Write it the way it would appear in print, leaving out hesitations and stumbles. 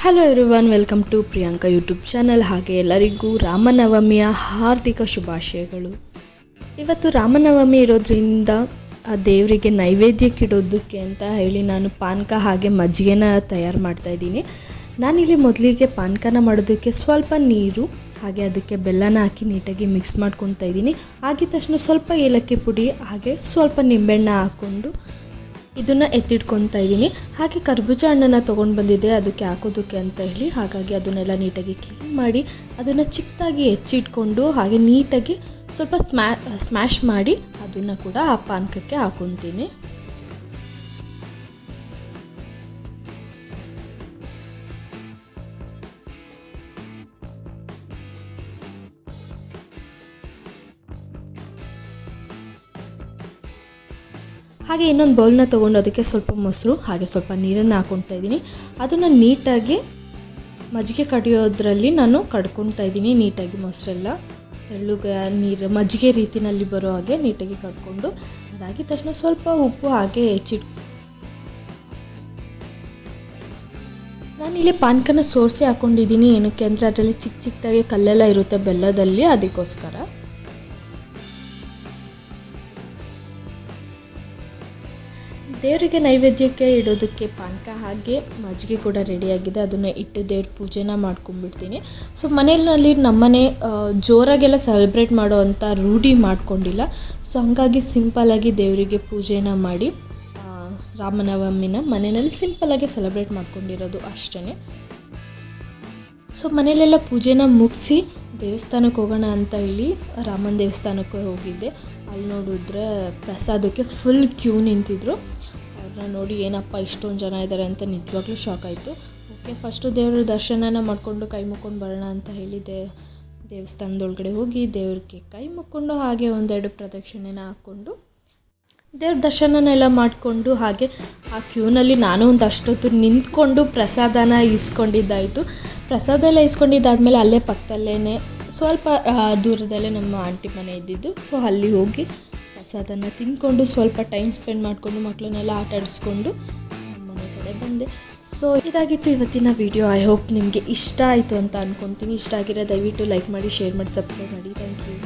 Hello everyone, welcome to Priyanka YouTube channel. ಹಾಗೆ ಎಲ್ಲರಿಗೂ ರಾಮನವಮಿಯ ಹಾರ್ದಿಕ ಶುಭಾಶಯಗಳು. ಇವತ್ತು ರಾಮನವಮಿ ಇರೋದ್ರಿಂದ ದೇವರಿಗೆ ನೈವೇದ್ಯಕ್ಕಿಡೋದಕ್ಕೆ ಅಂತ ಹೇಳಿ ನಾನು ಪಾನಕ ಹಾಗೆ ಮಜ್ಜಿಗೆನ ತಯಾರು ಮಾಡ್ತಾಯಿದ್ದೀನಿ. ನಾನಿಲ್ಲಿ ಮೊದಲಿಗೆ ಪಾನಕನ ಮಾಡೋದಕ್ಕೆ ಸ್ವಲ್ಪ ನೀರು ಹಾಗೆ ಅದಕ್ಕೆ ಬೆಲ್ಲನ ಹಾಕಿ ನೀಟಾಗಿ ಮಿಕ್ಸ್ ಮಾಡ್ಕೊತಾ ಇದ್ದೀನಿ. ಆಗಿದ ತಕ್ಷಣ ಸ್ವಲ್ಪ ಏಲಕ್ಕಿ ಪುಡಿ ಹಾಗೆ ಸ್ವಲ್ಪ ನಿಂಬೆಹಣ್ಣು ಹಾಕ್ಕೊಂಡು ಇದನ್ನು ಎತ್ತಿಟ್ಕೊತಾ ಇದ್ದೀನಿ. ಹಾಗೆ ಕರ್ಬೂಜ ಹಣ್ಣನ್ನು ತೊಗೊಂಡು ಬಂದಿದ್ದೆ ಅದಕ್ಕೆ ಹಾಕೋದಕ್ಕೆ ಅಂತ ಹೇಳಿ. ಹಾಗಾಗಿ ಅದನ್ನೆಲ್ಲ ನೀಟಾಗಿ ಕ್ಲೀನ್ ಮಾಡಿ ಅದನ್ನು ಚಿಕ್ಕದಾಗಿ ಹೆಚ್ಚಿಟ್ಕೊಂಡು ಹಾಗೆ ನೀಟಾಗಿ ಸ್ವಲ್ಪ ಸ್ಮ್ಯಾಶ್ ಮಾಡಿ ಅದನ್ನು ಕೂಡ ಆ ಪಾನಕಕ್ಕೆ ಹಾಕೊತೀನಿ. ಹಾಗೆ ಇನ್ನೊಂದು ಬೌಲ್ನ ತೊಗೊಂಡು ಅದಕ್ಕೆ ಸ್ವಲ್ಪ ಮೊಸರು ಹಾಗೆ ಸ್ವಲ್ಪ ನೀರನ್ನು ಹಾಕ್ಕೊತಾ ಇದ್ದೀನಿ. ಅದನ್ನು ನೀಟಾಗಿ ಮಜ್ಜಿಗೆ ಕಡಿಯೋದ್ರಲ್ಲಿ ನಾನು ಕಡ್ಕೊತಾ ಇದ್ದೀನಿ. ನೀಟಾಗಿ ಮೊಸರೆಲ್ಲ ತೆಳ್ಳಗೆ ನೀರು ಮಜ್ಜಿಗೆ ರೀತಿಯಲ್ಲಿ ಬರೋ ಹಾಗೆ ನೀಟಾಗಿ ಕಡ್ಕೊಂಡು ಅದಾಗಿದ ತಕ್ಷಣ ಸ್ವಲ್ಪ ಉಪ್ಪು ಹಾಗೆ ನಾನಿಲ್ಲಿ ಪಾನಕನ ಸೋರಿಸಿ ಹಾಕ್ಕೊಂಡಿದ್ದೀನಿ. ಏನಕ್ಕೆ ಅಂದರೆ ಅದರಲ್ಲಿ ಚಿಕ್ಕ ಚಿಕ್ಕದಾಗಿ ಕಲ್ಲೆಲ್ಲ ಇರುತ್ತೆ ಬೆಲ್ಲದಲ್ಲಿ, ಅದಕ್ಕೋಸ್ಕರ. ದೇವರಿಗೆ ನೈವೇದ್ಯಕ್ಕೆ ಇಡೋದಕ್ಕೆ ಪಾನಕ ಹಾಗೆ ಮಜ್ಜಿಗೆ ಕೂಡ ರೆಡಿಯಾಗಿದೆ. ಅದನ್ನು ಇಟ್ಟು ದೇವ್ರ ಪೂಜೆನ ಮಾಡ್ಕೊಂಡ್ಬಿಡ್ತೀನಿ. ಸೊ ಮನೆಯಲ್ಲಿ ನಮ್ಮನೆ ಜೋರಾಗೆಲ್ಲ ಸೆಲೆಬ್ರೇಟ್ ಮಾಡೋ ಅಂಥ ರೂಢಿ ಮಾಡ್ಕೊಂಡಿಲ್ಲ. ಸೊ ಹಾಗಾಗಿ ಸಿಂಪಲ್ಲಾಗಿ ದೇವರಿಗೆ ಪೂಜೆನ ಮಾಡಿ ರಾಮನವಮಿನ ಮನೆಯಲ್ಲಿ ಸಿಂಪಲ್ಲಾಗಿ ಸೆಲೆಬ್ರೇಟ್ ಮಾಡ್ಕೊಂಡಿರೋದು ಅಷ್ಟೇ. ಸೊ ಮನೆಯಲ್ಲೆಲ್ಲ ಪೂಜೆನ ಮುಗಿಸಿ ದೇವಸ್ಥಾನಕ್ಕೆ ಹೋಗೋಣ ಅಂತ ಹೇಳಿ ರಾಮನ ದೇವಸ್ಥಾನಕ್ಕೆ ಹೋಗಿದ್ದೆ. ಅಲ್ಲಿ ನೋಡಿದ್ರೆ ಪ್ರಸಾದಕ್ಕೆ ಫುಲ್ ಕ್ಯೂ ನಿಂತಿದ್ರು. ಅವ್ರನ್ನ ನೋಡಿ ಏನಪ್ಪ ಇಷ್ಟೊಂದು ಜನ ಇದ್ದಾರೆ ಅಂತ ನಿಜವಾಗ್ಲೂ ಶಾಕ್ ಆಯಿತು. ಓಕೆ, ಫಸ್ಟು ದೇವ್ರ ದರ್ಶನನ ಮಾಡಿಕೊಂಡು ಕೈ ಮುಕ್ಕೊಂಡು ಬರೋಣ ಅಂತ ಹೇಳಿ ದೇವಸ್ಥಾನದೊಳಗಡೆ ಹೋಗಿ ದೇವ್ರಿಗೆ ಕೈ ಮುಕ್ಕೊಂಡು ಹಾಗೆ ಒಂದೆರಡು ಪ್ರದಕ್ಷಿಣೆನ ಹಾಕ್ಕೊಂಡು ದೇವ್ರ ದರ್ಶನನೆಲ್ಲ ಮಾಡಿಕೊಂಡು ಹಾಗೆ ಆ ಕ್ಯೂನಲ್ಲಿ ನಾನು ಒಂದು ಅಷ್ಟೊತ್ತು ನಿಂತ್ಕೊಂಡು ಪ್ರಸಾದನ ಇಸ್ಕೊಂಡಿದ್ದಾಯಿತು. ಪ್ರಸಾದ ಎಲ್ಲ ಇಸ್ಕೊಂಡಿದ್ದಾದಮೇಲೆ ಅಲ್ಲೇ ಪಕ್ಕದಲ್ಲೇ ಸ್ವಲ್ಪ ದೂರದಲ್ಲೇ ನಮ್ಮ ಆಂಟಿ ಮನೆ ಇದ್ದಿದ್ದು. ಸೊ ಅಲ್ಲಿ ಹೋಗಿ ಪ್ರಸಾದನ ತಿಂದ್ಕೊಂಡು ಸ್ವಲ್ಪ ಟೈಮ್ ಸ್ಪೆಂಡ್ ಮಾಡಿಕೊಂಡು ಮಕ್ಕಳನ್ನೆಲ್ಲ ಆಟ ಆಡಿಸ್ಕೊಂಡು ನಮ್ಮ ಮನೆ ಕಡೆ ಬಂದೆ. ಸೊ ಇದಾಗಿತ್ತು ಇವತ್ತಿನ ವಿಡಿಯೋ. ಐ ಹೋಪ್ ನಿಮಗೆ ಇಷ್ಟ ಆಯಿತು ಅಂತ ಅಂದ್ಕೊತೀನಿ. ಇಷ್ಟ ಆಗಿರೋ ದಯವಿಟ್ಟು ಲೈಕ್ ಮಾಡಿ, ಶೇರ್ ಮಾಡಿ, ಸಬ್ಸ್ಕ್ರೈಬ್ ಮಾಡಿ. Thank you.